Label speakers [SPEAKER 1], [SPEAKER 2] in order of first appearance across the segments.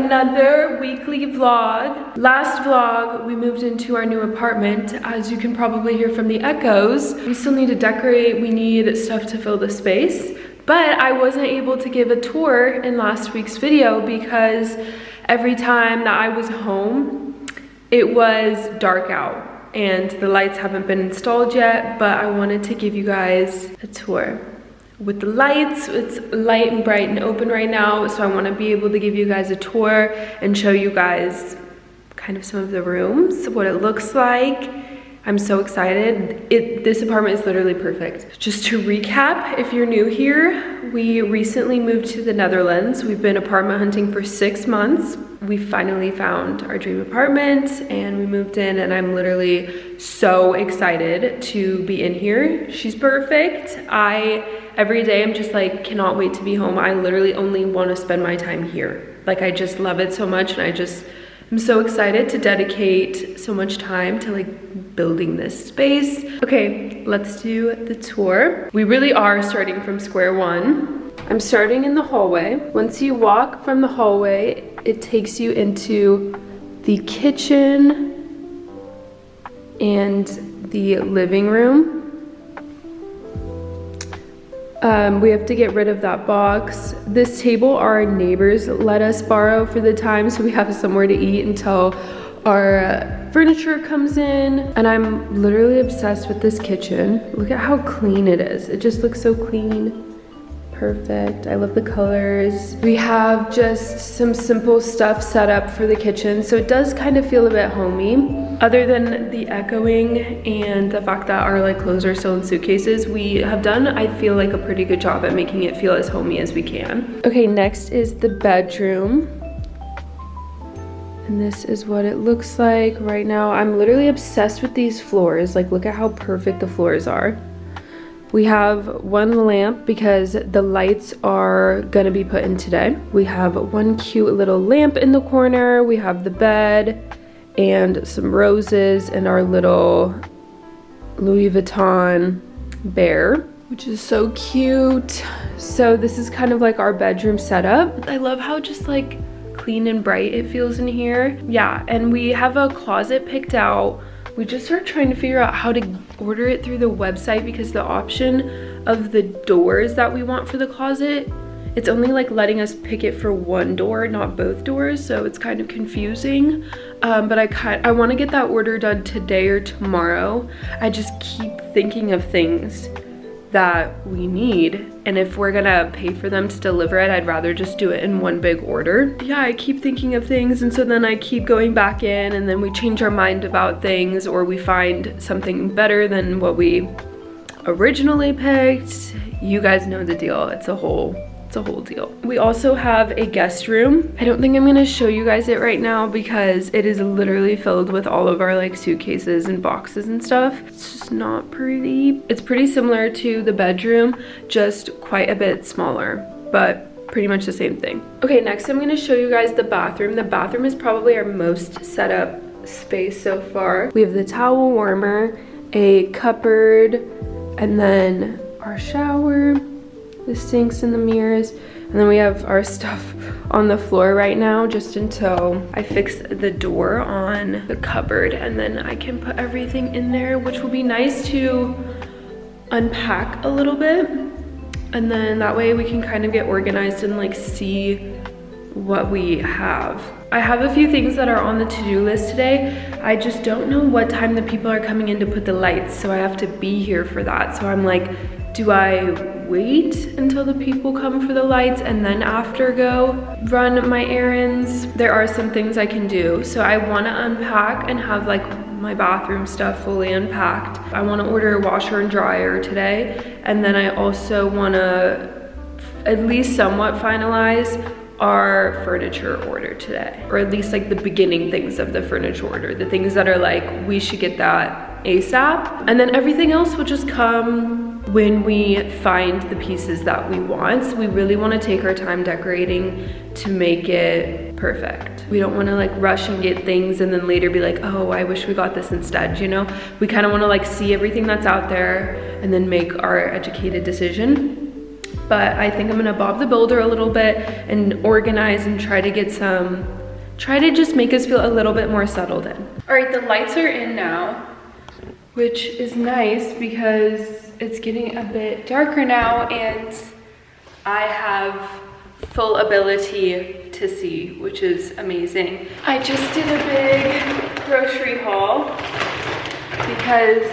[SPEAKER 1] another weekly vlog. Last vlog, we moved into our new apartment. As you can probably hear from the echoes, we still need to decorate. We need stuff to fill the space. But I wasn't able to give a tour in last week's video because every time that I was home, it was dark out and the lights haven't been installed yet, but I wanted to give you guys a tour. With the lights, it's light and bright and open right now, so I want to be able to give you guys a tour and show you guys kind of some of the rooms, what it looks like. I'm so excited. This apartment is literally perfect. Just to recap, if you're new here, we recently moved to the Netherlands. We've been apartment hunting for 6 months. We finally found our dream apartment and we moved in, and I'm literally so excited to be in here. She's perfect. Every day I'm just like, cannot wait to be home. I literally only want to spend my time here. Like, I just love it so much, and I'm so excited to dedicate so much time to like building this space. Okay, let's do the tour. We really are starting from square one. I'm starting in the hallway. Once you walk from the hallway, it takes you into the kitchen and the living room. We have to get rid of that box. This table our neighbors let us borrow for the time, so we have somewhere to eat until our furniture comes in. And I'm literally obsessed with this kitchen. Look at how clean it is. It just looks so clean. Perfect. I love the colors. We have just some simple stuff set up for the kitchen, so it does kind of feel a bit homey. Other than the echoing and the fact that our like clothes are still in suitcases, we have done, I feel like, a pretty good job at making it feel as homey as we can. Okay, next is the bedroom. And this is what it looks like right now. I'm literally obsessed with these floors. Like, look at how perfect the floors are. We have one lamp because the lights are gonna be put in today. We have one cute little lamp in the corner. We have the bed and some roses and our little Louis Vuitton bear, which is so cute. So this is kind of like our bedroom setup. I love how just like clean and bright it feels in here. Yeah, and we have a closet picked out. We just are trying to figure out how to order it through the website because the option of the doors that we want for the closet, it's only like letting us pick it for one door, not both doors, so it's kind of confusing. But I want to get that order done today or tomorrow. I just keep thinking of things that we need, and if we're gonna pay for them to deliver it, I'd rather just do it in one big order. Yeah, I keep thinking of things, and so then I keep going back in, and then we change our mind about things, or we find something better than what we originally picked. You guys know the deal. It's a whole deal. We also have a guest room. I don't think I'm gonna show you guys it right now because it is literally filled with all of our like suitcases and boxes and stuff. It's just not pretty. It's pretty similar to the bedroom, just quite a bit smaller, but pretty much the same thing. Okay, next I'm gonna show you guys the bathroom. The bathroom is probably our most set up space so far. We have the towel warmer, a cupboard, and then our shower, the sinks and the mirrors, and then we have our stuff on the floor right now just until I fix the door on the cupboard, and then I can put everything in there, which will be nice to unpack a little bit, and then that way we can kind of get organized and like see what we have. I have a few things that are on the to-do list today. I just don't know what time the people are coming in to put the lights, so I have to be here for that. So I'm like, do I wait until the people come for the lights and then after go run my errands? There are some things I can do. So I want to unpack and have like my bathroom stuff fully unpacked. I want to order a washer and dryer today, and then I also want to at least somewhat finalize our furniture order today, or at least like the beginning things of the furniture order, the things that are like we should get that ASAP, and then everything else will just come when we find the pieces that we want. So we really want to take our time decorating to make it perfect. We don't want to like rush and get things and then later be like, oh, I wish we got this instead, you know? We kind of want to like see everything that's out there and then make our educated decision. But I think I'm gonna Bob the Builder a little bit and organize and try to get some try to just make us feel a little bit more settled in. All right, the lights are in now, which is nice because it's getting a bit darker now and I have full ability to see, which is amazing. I just did a big grocery haul because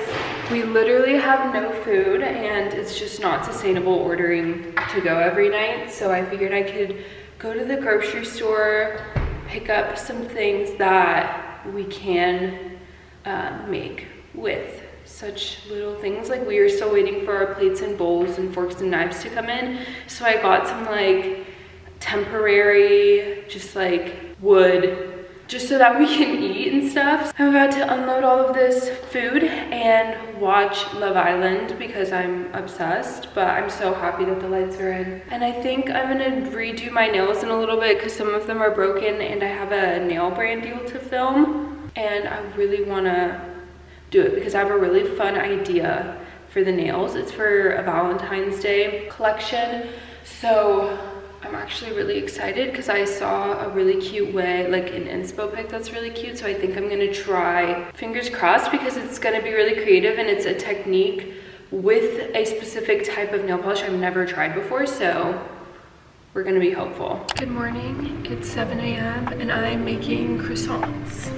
[SPEAKER 1] we literally have no food and it's just not sustainable ordering to go every night. So I figured I could go to the grocery store, pick up some things that we can make with such little things. Like we are still waiting for our plates and bowls and forks and knives to come in. So I got some like temporary, just like wood, just so that we can eat and stuff. I'm about to unload all of this food and watch Love Island because I'm obsessed, but I'm so happy that the lights are in. And I think I'm gonna redo my nails in a little bit because some of them are broken and I have a nail brand deal to film and I really wanna do it because I have a really fun idea for the nails. It's for a Valentine's Day collection. So I'm actually really excited because I saw a really cute way, like an inspo pic that's really cute. So I think I'm gonna try, fingers crossed, because it's gonna be really creative and it's a technique with a specific type of nail polish I've never tried before. So we're gonna be hopeful. Good morning, it's 7 a.m. and I'm making croissants.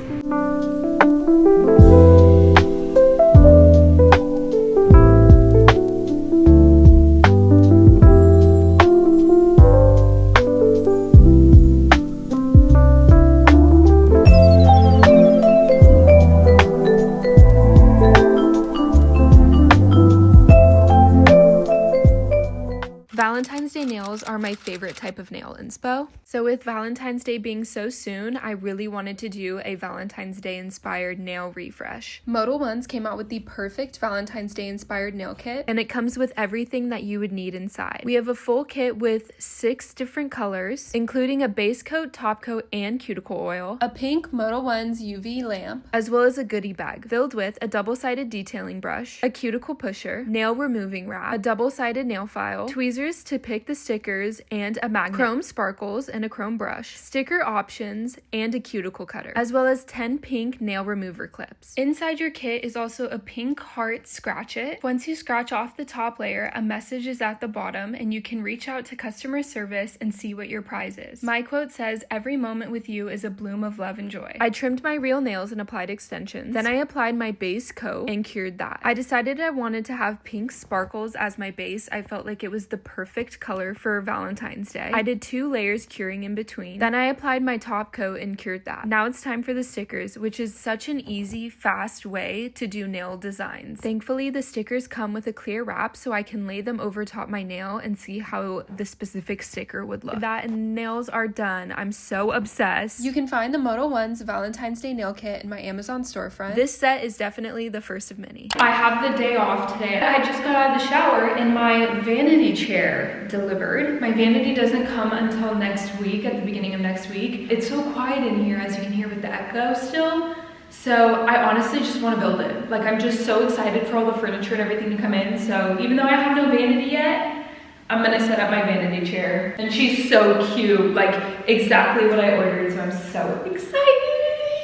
[SPEAKER 1] Valentine's Day nails are my favorite type of nail inspo. So with Valentine's Day being so soon, I really wanted to do a Valentine's Day inspired nail refresh. Modal Ones came out with the perfect Valentine's Day inspired nail kit, and it comes with everything that you would need inside. We have a full kit with 6 different colors, including a base coat, top coat, and cuticle oil, a pink Modal Ones UV lamp, as well as a goodie bag filled with a double-sided detailing brush, a cuticle pusher, nail removing wrap, a double-sided nail file, tweezers to pick the stickers and a magnet, chrome sparkles and a chrome brush, sticker options, and a cuticle cutter, as well as 10 pink nail remover clips. Inside your kit is also a pink heart scratch it. Once you scratch off the top layer, a message is at the bottom and you can reach out to customer service and see what your prize is. My quote says, "Every moment with you is a bloom of love and joy." I trimmed my real nails and applied extensions. Then I applied my base coat and cured that. I decided I wanted to have pink sparkles as my base. I felt like it was the perfect color for Valentine's Day. I did 2 layers curing in between. Then I applied my top coat and cured that. Now it's time for the stickers, which is such an easy, fast way to do nail designs. Thankfully, the stickers come with a clear wrap so I can lay them over top my nail and see how the specific sticker would look. That nails are done. I'm so obsessed. You can find the Modal Ones Valentine's Day nail kit in my Amazon storefront. This set is definitely the first of many. I have the day off today. I just got out of the shower and my vanity chair delivered. My vanity doesn't come until next week, at the beginning of next week. It's so quiet in here, as you can hear with the echo still. So I honestly just want to build it. Like, I'm just so excited for all the furniture and everything to come in. So even though I have no vanity yet, I'm gonna set up my vanity chair. And she's so cute, like exactly what I ordered. So I'm so excited.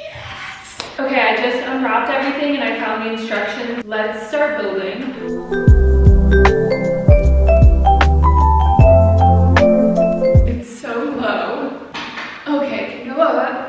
[SPEAKER 1] Yes. Okay, I just unwrapped everything and I found the instructions. Let's start building.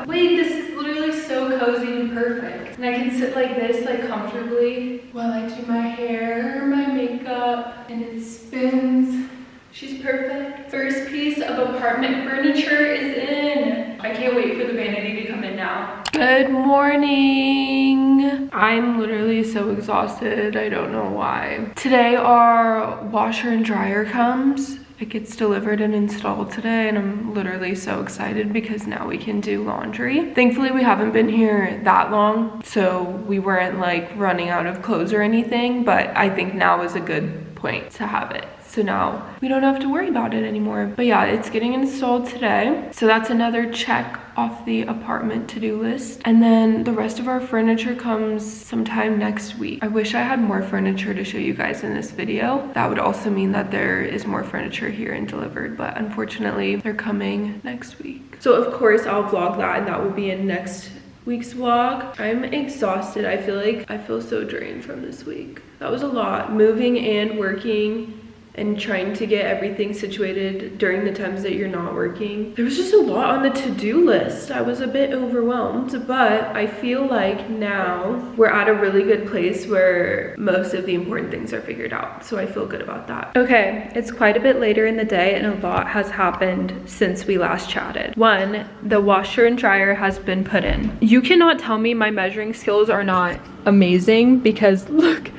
[SPEAKER 1] Wait, this is literally so cozy and perfect. And I can sit like this, like comfortably, while I do my hair, my makeup, and it spins. She's perfect. First piece of apartment furniture is in. I can't wait for the vanity to come in now. Good morning. I'm literally so exhausted. I don't know why. Today our washer and dryer comes. It gets delivered and installed today and I'm literally so excited because now we can do laundry. Thankfully we haven't been here that long, so we weren't like running out of clothes or anything, but I think now is a good point to have it. So now we don't have to worry about it anymore. But yeah, it's getting installed today. So that's another check off the apartment to-do list. And then the rest of our furniture comes sometime next week. I wish I had more furniture to show you guys in this video. That would also mean that there is more furniture here and delivered, but unfortunately they're coming next week. So of course I'll vlog that, and that will be in next week's vlog. I'm exhausted. I feel so drained from this week. That was a lot, moving and working and trying to get everything situated during the times that you're not working. There was just a lot on the to-do list. I was a bit overwhelmed, but I feel like now we're at a really good place where most of the important things are figured out. So I feel good about that. Okay, it's quite a bit later in the day and a lot has happened since we last chatted. One, the washer and dryer has been put in. You cannot tell me my measuring skills are not amazing, because look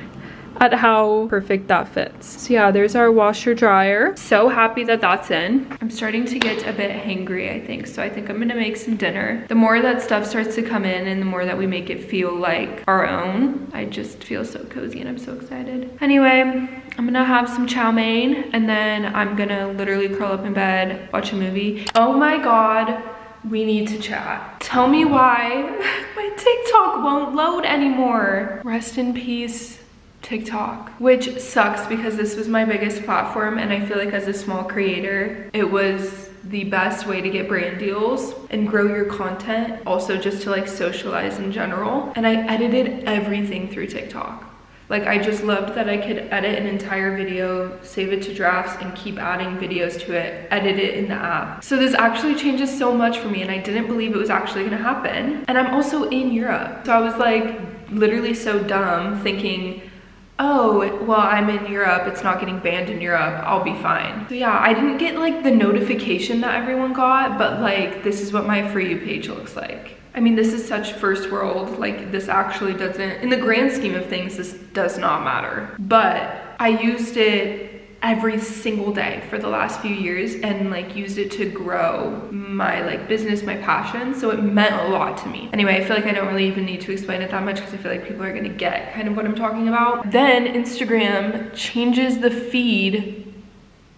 [SPEAKER 1] at how perfect that fits. So yeah, there's our washer dryer. So happy that that's in. I'm starting to get a bit hangry, I think. So I think I'm gonna make some dinner. The more that stuff starts to come in and the more that we make it feel like our own, I just feel so cozy and I'm so excited. Anyway, I'm gonna have some chow mein and then I'm gonna literally curl up in bed, watch a movie. Oh my God, we need to chat. Tell me why my TikTok won't load anymore. Rest in peace, TikTok, which sucks because this was my biggest platform, and I feel like as a small creator it was the best way to get brand deals and grow your content, also just to like socialize in general. And I edited everything through TikTok. Like I just loved that I could edit an entire video, save it to drafts, and keep adding videos to it, edit it in the app. So this actually changes so much for me, and I didn't believe it was actually gonna happen. And I'm also in Europe, so I was like literally so dumb thinking, oh, well, I'm in Europe, it's not getting banned in Europe, I'll be fine. So yeah, I didn't get like the notification that everyone got, but like this is what my For You page looks like. I mean, this is such first world, like this actually doesn't, in the grand scheme of things, this does not matter. But I used it every single day for the last few years and like used it to grow my like business, my passion. So it meant a lot to me. Anyway, I feel like I don't really even need to explain it that much because I feel like people are gonna get kind of what I'm talking about. Then Instagram changes the feed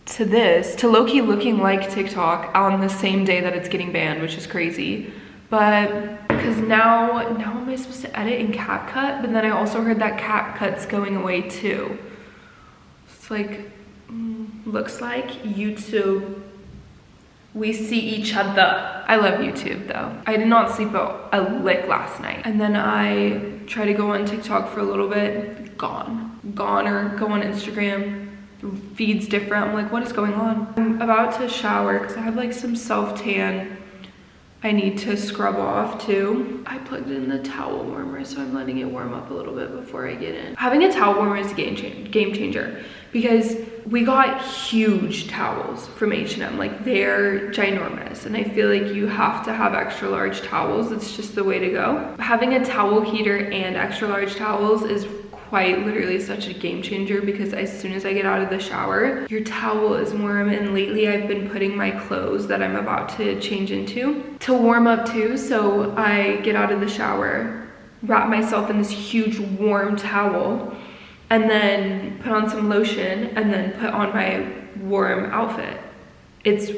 [SPEAKER 1] to this, to low-key looking like TikTok on the same day that it's getting banned, which is crazy. But because now am I supposed to edit in CapCut? But then I also heard that CapCut's going away too. It's like, looks like YouTube, we see each other. I love YouTube though. I did not sleep a lick last night. And then I tried to go on TikTok for a little bit, gone, or go on Instagram, the feed's different. I'm like, what is going on? I'm about to shower because I have like some self-tan I need to scrub off too. I plugged in the towel warmer, so I'm letting it warm up a little bit before I get in. Having a towel warmer is a game changer because we got huge towels from H&M. Like they're ginormous, and I feel like you have to have extra large towels. It's just the way to go. Having a towel heater and extra large towels is quite literally such a game changer because as soon as I get out of the shower, your towel is warm. And lately I've been putting my clothes that I'm about to change into to warm up too. So I get out of the shower, wrap myself in this huge warm towel, and then put on some lotion and then put on my warm outfit. It's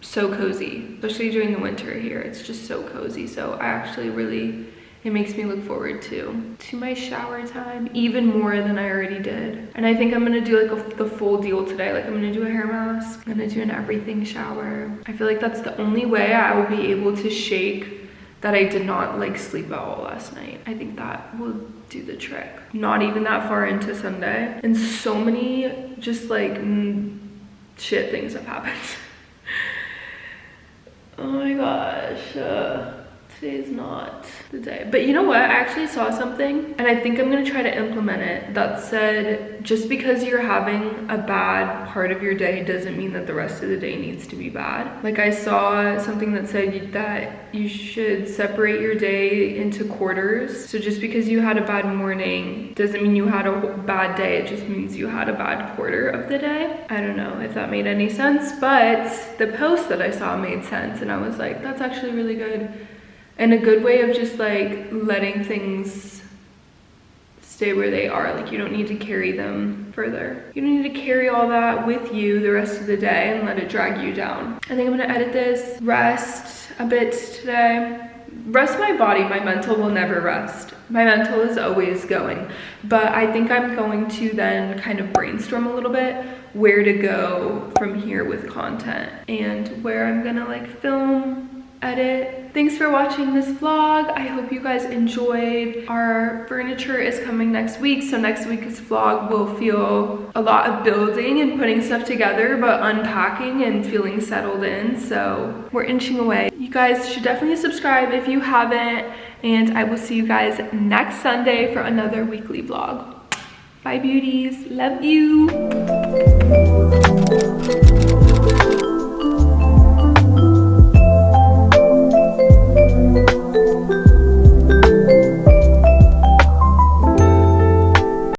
[SPEAKER 1] so cozy, especially during the winter here. It's just so cozy. So I actually really, it makes me look forward to my shower time even more than I already did. And I think I'm gonna do like the full deal today. Like I'm gonna do a hair mask, I'm gonna do an everything shower. I feel like that's the only way I will be able to shake that I did not like sleep at all last night. I think that will do the trick. Not even that far into Sunday, and so many just like shit things have happened. Oh my gosh. Today is not the day. But you know what? I actually saw something and I think I'm gonna try to implement it that said, just because you're having a bad part of your day doesn't mean that the rest of the day needs to be bad. Like I saw something that said that you should separate your day into quarters. So just because you had a bad morning doesn't mean you had a bad day. It just means you had a bad quarter of the day. I don't know if that made any sense, but the post that I saw made sense and I was like, that's actually really good. And a good way of just like letting things stay where they are. Like, you don't need to carry them further. You don't need to carry all that with you the rest of the day and let it drag you down. I think I'm gonna edit this, rest a bit today. Rest my body, my mental will never rest. My mental is always going. But I think I'm going to then kind of brainstorm a little bit where to go from here with content and where I'm gonna like film, edit. Thanks for watching this vlog. I hope you guys enjoyed. Our furniture is coming next week, so next week's vlog will feel a lot of building and putting stuff together, but unpacking and feeling settled in. So we're inching away. You guys should definitely subscribe if you haven't, and I will see you guys next Sunday for another weekly vlog. Bye beauties, love you.